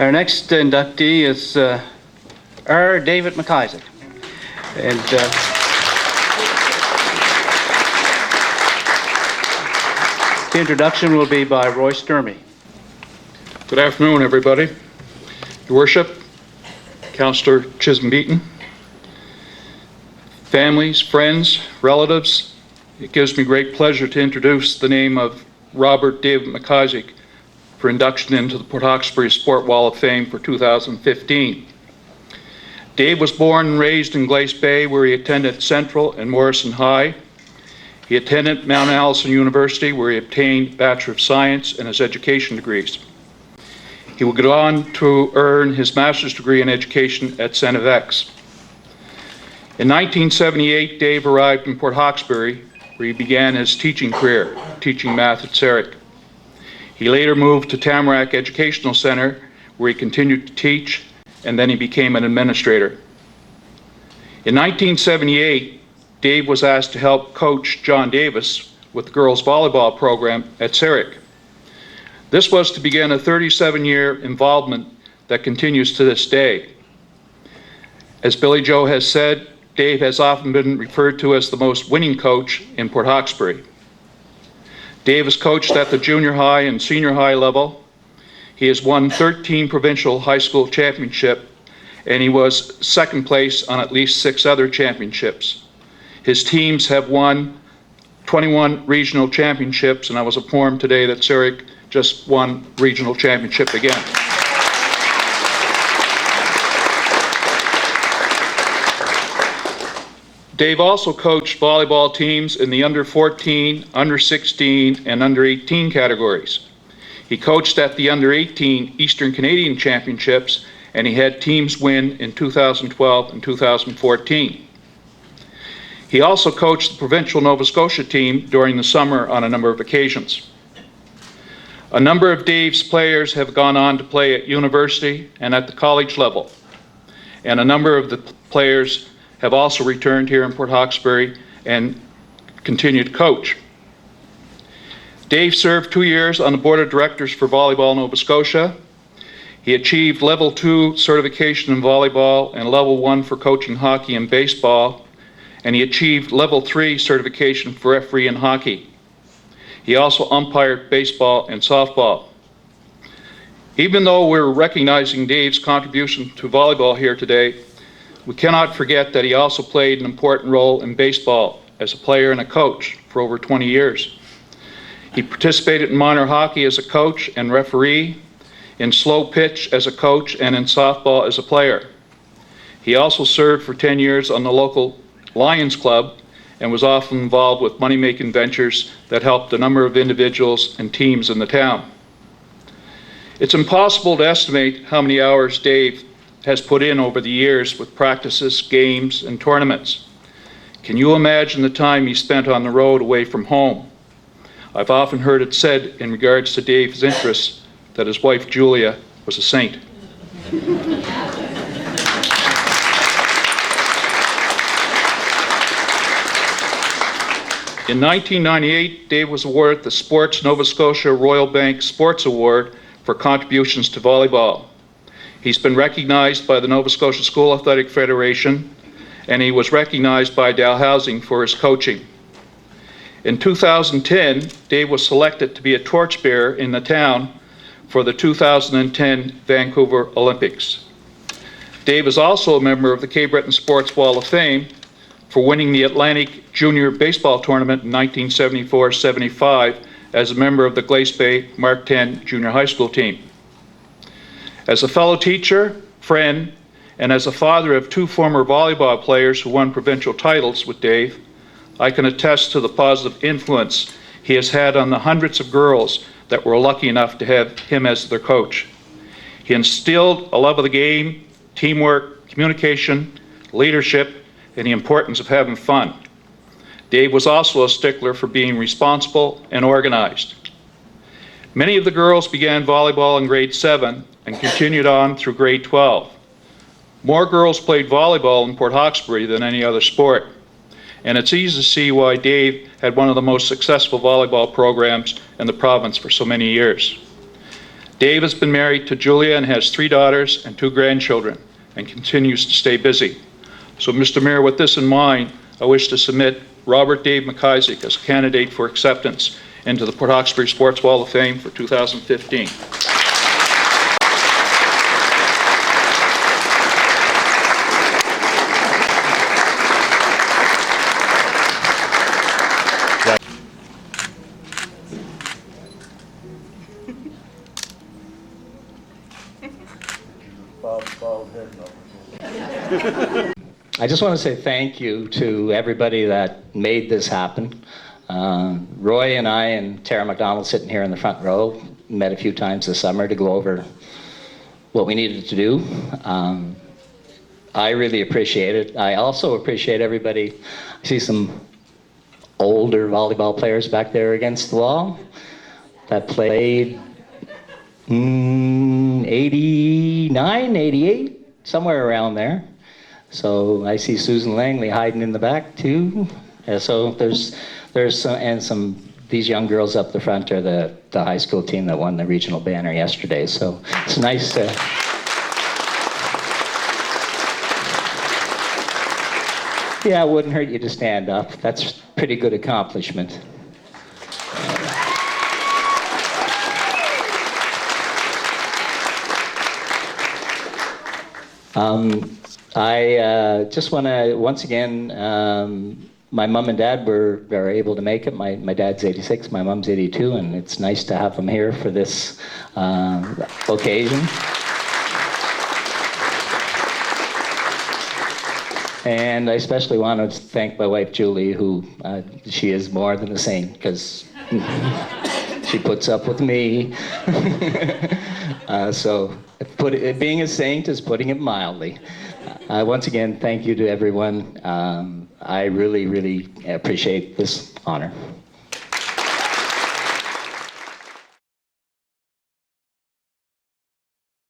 Our next inductee is R. David MacIsaac. And the introduction will be by Roy Sturmey. Good afternoon, everybody. Your Worship, Councillor Chisholm-Beaton, families, friends, relatives, it gives me great pleasure to introduce the name of Robert David MacIsaac for induction into the Port Hawkesbury Sports Wall of Fame for 2015. Dave was born and raised in Glace Bay, where he attended Central and Morrison High. He attended Mount Allison University, where he obtained Bachelor of Science and his education degrees. He would go on to earn his master's degree in education at St. FX. In 1978, Dave arrived in Port Hawkesbury, where he began his teaching career, teaching math at CERIC. He later moved to Tamarack Educational Centre, where he continued to teach, and then he became an administrator. In 1978, Dave was asked to help coach John Davis with the girls' volleyball program at CERIC. This was to begin a 37-year involvement that continues to this day. As Billy Joe has said, Dave has often been referred to as the most winning coach in Port Hawkesbury. Dave has coached at the junior high and senior high level. He has won 13 provincial high school championships, and he was second place on at least 6 other championships. His teams have won 21 regional championships, and I was informed today that CERIC just won regional championship again. Dave also coached volleyball teams in the under 14, under 16, and under 18 categories. He coached at the under 18 Eastern Canadian Championships, and he had teams win in 2012 and 2014. He also coached the provincial Nova Scotia team during the summer on a number of occasions. A number of Dave's players have gone on to play at university and at the college level, and a number of the players have also returned here in Port Hawkesbury and continued to coach. Dave served 2 years on the board of directors for Volleyball Nova Scotia. He achieved level 2 certification in volleyball and level 1 for coaching hockey and baseball, and he achieved level 3 certification for referee in hockey. He also umpired baseball and softball. Even though we're recognizing Dave's contribution to volleyball here today, we cannot forget that he also played an important role in baseball as a player and a coach for over 20 years. He participated in minor hockey as a coach and referee, in slow pitch as a coach, and in softball as a player. He also served for 10 years on the local Lions Club and was often involved with money-making ventures that helped a number of individuals and teams in the town. It's impossible to estimate how many hours Dave has put in over the years with practices, games, and tournaments. Can you imagine the time he spent on the road away from home? I've often heard it said in regards to Dave's interests that his wife Julia was a saint. In 1998, Dave was awarded the Sports Nova Scotia Royal Bank Sports Award for contributions to volleyball. He's been recognized by the Nova Scotia School Athletic Federation, and he was recognized by Dalhousie for his coaching. In 2010, Dave was selected to be a torchbearer in the town for the 2010 Vancouver Olympics. Dave is also a member of the Cape Breton Sports Wall of Fame for winning the Atlantic Junior Baseball Tournament in 1974-75 as a member of the Glace Bay Mark 10 Junior High School team. As a fellow teacher, friend, and as a father of 2 former volleyball players who won provincial titles with Dave, I can attest to the positive influence he has had on the hundreds of girls that were lucky enough to have him as their coach. He instilled a love of the game, teamwork, communication, leadership, and the importance of having fun. Dave was also a stickler for being responsible and organized. Many of the girls began volleyball in grade 7 and continued on through grade 12. More girls played volleyball in Port Hawkesbury than any other sport, and it's easy to see why Dave had one of the most successful volleyball programs in the province for so many years. Dave has been married to Julia and has 3 daughters and 2 grandchildren and continues to stay busy. So, Mr. Mayor, with this in mind, I wish to submit Robert Dave MacIsaac as a candidate for acceptance into the Port Hawkesbury Sports Wall of Fame for 2015. I just want to say thank you to everybody that made this happen. Roy and I and Tara McDonald sitting here in the front row met a few times this summer to go over what we needed to do. I really appreciate it. I also appreciate everybody. I see some older volleyball players back there against the wall that played 89, 88, somewhere around there. So I see Susan Langley hiding in the back too. So there's these young girls up the front are the high school team that won the regional banner yesterday. So it's nice to. Yeah, it wouldn't hurt you to stand up. That's a pretty good accomplishment. I just want to, once again, my mom and dad were able to make it. My dad's 86, my mom's 82, and it's nice to have them here for this occasion. And I especially want to thank my wife, Julie, who she is more than a saint, because she puts up with me. So being a saint is putting it mildly. Once again, thank you to everyone. I really, really appreciate this honor.